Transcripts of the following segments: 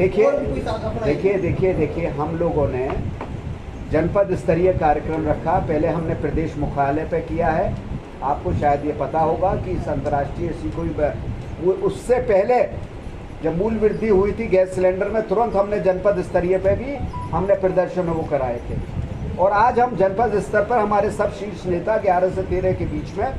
देखिए हम लोगों ने जनपद स्तरीय कार्यक्रम रखा। पहले हमने प्रदेश मुख्यालय पे किया है। आपको शायद ये पता होगा कि इस अंतर्राष्ट्रीय उससे पहले जब मूल्य वृद्धि हुई थी गैस सिलेंडर में, तुरंत हमने जनपद स्तरीय पे भी हमने प्रदर्शन वो कराए थे। और आज हम जनपद स्तर पर हमारे सब शीर्ष नेता 11 से 13 के बीच में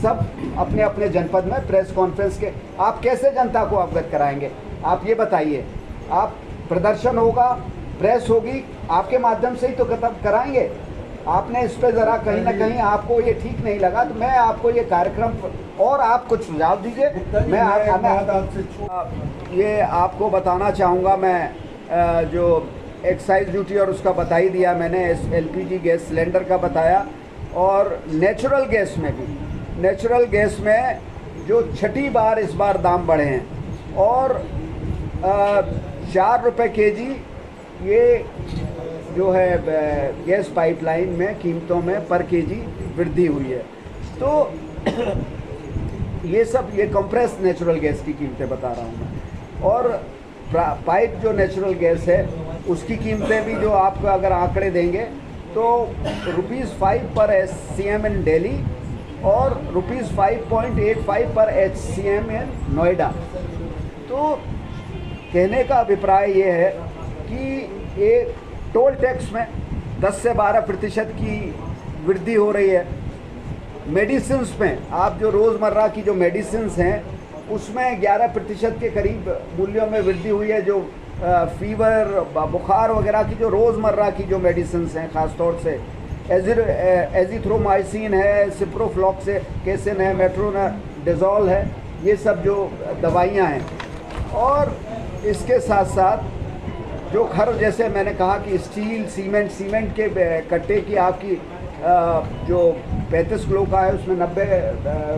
सब अपने अपने जनपद में प्रेस कॉन्फ्रेंस के, आप कैसे जनता को अवगत कराएंगे? आप ये बताइए। आप प्रदर्शन होगा, प्रेस होगी, आपके माध्यम से ही तो कराएंगे। आपने इस पे ज़रा कहीं ना कहीं आपको ये ठीक नहीं लगा, तो मैं आपको ये कार्यक्रम और आप कुछ सुझाव दीजिए। ये आपको बताना चाहूँगा, मैं जो एक्साइज ड्यूटी और उसका बता ही दिया मैंने, LPG गैस सिलेंडर का बताया। और नेचुरल गैस में भी, नेचुरल गैस में जो छठी बार इस बार दाम बढ़े हैं और 4 रुपये kg ये जो है गैस पाइपलाइन में कीमतों में पर kg वृद्धि हुई है। तो ये सब ये कंप्रेस नेचुरल गैस की कीमतें बता रहा हूँ मैं। और पाइप जो नेचुरल गैस है उसकी कीमतें भी जो आपको अगर आंकड़े देंगे तो ₹5 पर SCM इन दिल्ली और ₹5.85 पर HCM इन नोएडा। तो कहने का अभिप्राय ये है कि ये टोल टैक्स में 10 से 12% की वृद्धि हो रही है। मेडिसिन्स में आप जो रोज़मर्रा की जो मेडिसिन्स हैं उसमें 11% के करीब मूल्यों में वृद्धि हुई है। जो फीवर, बुखार वगैरह की जो रोज़मर्रा की जो मेडिसिन्स हैं, ख़ासतौर से एजिथ्रोमाइसिन है, सिप्रोफ्लॉक्सेसिन है, मेट्रोनिडाज़ोल है, ये सब जो दवाइयाँ हैं। और इसके साथ साथ जो घर, जैसे मैंने कहा कि स्टील, सीमेंट के कट्टे की आपकी जो 35 किलो का है उसमें 90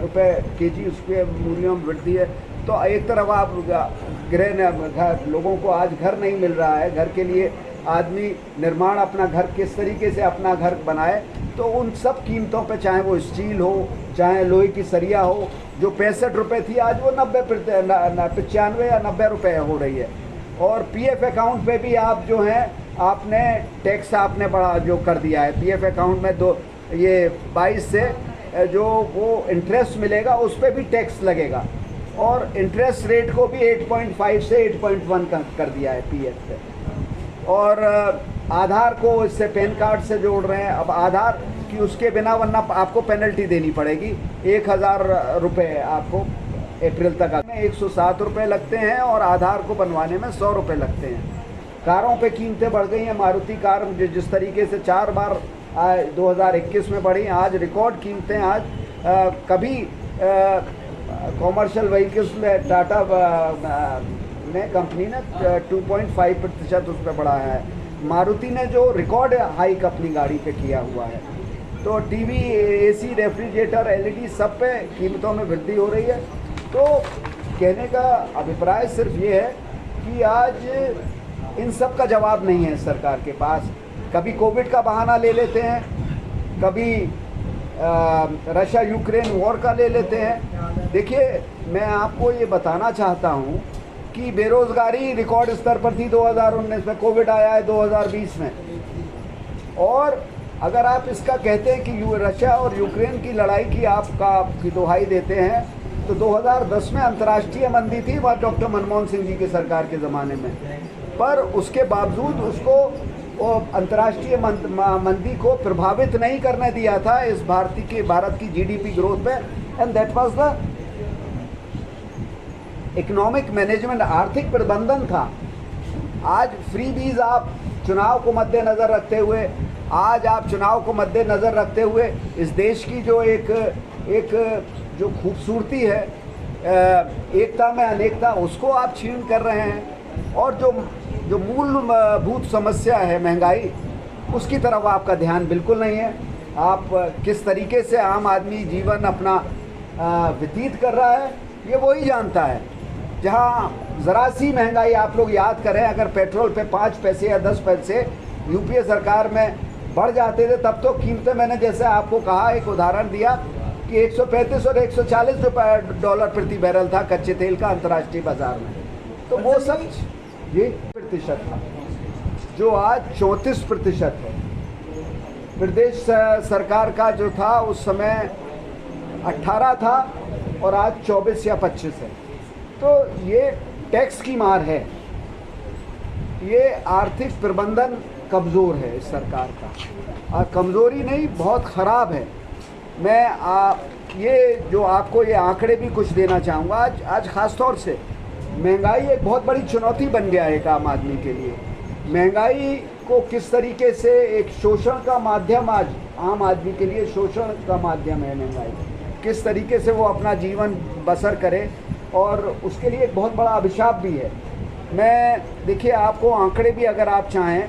रुपये kg उसके मूल्यों में वृद्धि है। तो एक तरफ आप लोगों को आज घर नहीं मिल रहा है, घर के लिए आदमी निर्माण अपना घर किस तरीके से अपना घर बनाए, तो उन सब कीमतों पे, चाहे वो स्टील हो, चाहे लोहे की सरिया हो, जो 65 रुपये थी आज वो 95 या 90 रुपये हो रही है। और PF अकाउंट पे भी आप जो हैं आपने टैक्स आपने बढ़ा जो कर दिया है। PF अकाउंट में 22 से जो वो इंटरेस्ट मिलेगा उस पर भी टैक्स लगेगा। और इंटरेस्ट रेट को भी 8.5 से 8.1 कर दिया है PF पे। और आधार को इससे पैन कार्ड से जोड़ रहे हैं। अब आधार की उसके बिना, वरना आपको पेनल्टी देनी पड़ेगी। 1000 रुपये आपको अप्रैल तक में 107 रुपये लगते हैं और आधार को बनवाने में 100 रुपये लगते हैं। कारों पे कीमतें बढ़ गई हैं। मारुति कार जिस तरीके से 4 बार 2021 में बढ़ी, आज रिकॉर्ड कीमतें। आज कभी कॉमर्शियल व्हीकल्स में टाटा ने कंपनी ने 2.5% उस पर बढ़ाया है। मारुति ने जो रिकॉर्ड हाइक अपनी गाड़ी पे किया हुआ है। तो टीवी, AC, रेफ्रिजरेटर, LED सब पे कीमतों में वृद्धि हो रही है। तो कहने का अभिप्राय सिर्फ ये है कि आज इन सब का जवाब नहीं है सरकार के पास। कभी कोविड का बहाना ले लेते हैं, कभी रशिया यूक्रेन वॉर का ले लेते हैं। देखिए, मैं आपको ये बताना चाहता हूँ कि बेरोज़गारी रिकॉर्ड स्तर पर थी 2019 में, कोविड आया है 2020 में। और अगर आप इसका कहते हैं कि रशिया और यूक्रेन की लड़ाई की आपकी दुहाई देते हैं, तो 2010 में अंतर्राष्ट्रीय मंदी थी, वह डॉक्टर मनमोहन सिंह जी की सरकार के ज़माने में। पर उसके बावजूद उसको अंतर्राष्ट्रीय मंदी को प्रभावित नहीं करने दिया था इस भारत की GDP ग्रोथ पे। And that was the economic management, आर्थिक प्रबंधन था। आज फ्रीबीज आप चुनाव को मद्देनज़र रखते हुए, इस देश की जो एक जो खूबसूरती है, एकता में अनेकता, उसको आप छीन कर रहे हैं। और जो मूलभूत समस्या है महंगाई, उसकी तरफ आपका ध्यान बिल्कुल नहीं है। आप किस तरीके से आम आदमी जीवन अपना व्यतीत कर रहा है ये वही जानता है। जहाँ ज़रा सी महंगाई, आप लोग याद करें, अगर पेट्रोल पे 5 पैसे या 10 पैसे UPA सरकार में बढ़ जाते थे, तब तो कीमतें, मैंने जैसे आपको कहा, एक उदाहरण दिया कि 135 और 140 डॉलर प्रति बैरल था कच्चे तेल का अंतर्राष्ट्रीय बाजार में। तो वो सब ये प्रतिशत था, जो आज 34% है। प्रदेश सरकार का जो था उस समय 18 था और आज 24 या 25 है। तो ये टैक्स की मार है, ये आर्थिक प्रबंधन कमज़ोर है इस सरकार का। कमज़ोरी नहीं, बहुत ख़राब है। मैं ये जो आपको ये आंकड़े भी कुछ देना चाहूँगा। आज ख़ास तौर से महंगाई एक बहुत बड़ी चुनौती बन गया है एक आम आदमी के लिए। महंगाई को किस तरीके से एक शोषण का माध्यम, आज आम आदमी के लिए शोषण का माध्यम है महंगाई, किस तरीके से वो अपना जीवन बसर करे, और उसके लिए एक बहुत बड़ा अभिशाप भी है। मैं देखिए आपको आंकड़े भी अगर आप चाहें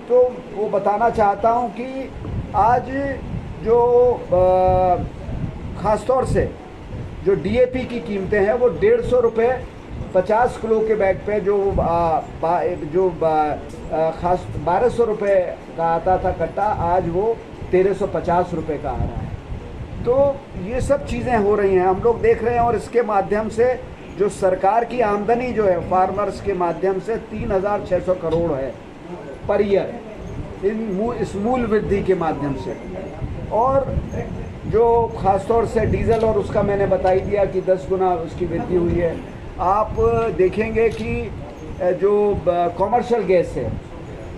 तो वो बताना चाहता हूँ कि आज जो ख़ास तौर से जो डीएपी की कीमतें हैं वो 150 रुपये 50 किलो के बैग पे जो खास 1200 रुपये का आता था कट्टा, आज वो 1350 रुपये का आ रहा है। तो ये सब चीज़ें हो रही हैं, हम लोग देख रहे हैं। और इसके माध्यम से जो सरकार की आमदनी जो है फार्मर्स के माध्यम से 3600 करोड़ है पर ईयर, इस मूल वृद्धि के माध्यम से। और जो ख़ास तौर से डीजल, और उसका मैंने बता ही दिया कि 10 गुना उसकी वृद्धि हुई है। आप देखेंगे कि जो कॉमर्शियल गैस है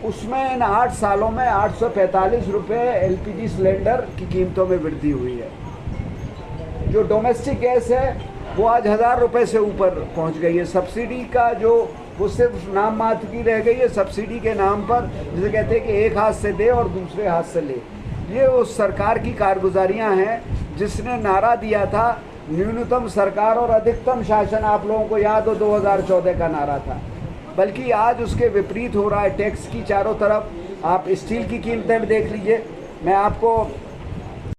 उसमें इन 8 सालों में 845 रुपये एलपीजी सिलेंडर की कीमतों में वृद्धि हुई है। जो डोमेस्टिक गैस है वो आज 1000 रुपये से ऊपर पहुंच गई है। सब्सिडी का जो वो सिर्फ नाम मात्र की रह गई है, सब्सिडी के नाम पर, जिसे कहते हैं कि एक हाथ से दे और दूसरे हाथ से ले। ये उस सरकार की कारगुजारियां हैं जिसने नारा दिया था न्यूनतम सरकार और अधिकतम शासन। आप लोगों को याद हो 2014 का नारा था, बल्कि आज उसके विपरीत हो रहा है। टैक्स की चारों तरफ आप स्टील की कीमतें भी देख लीजिए। मैं आपको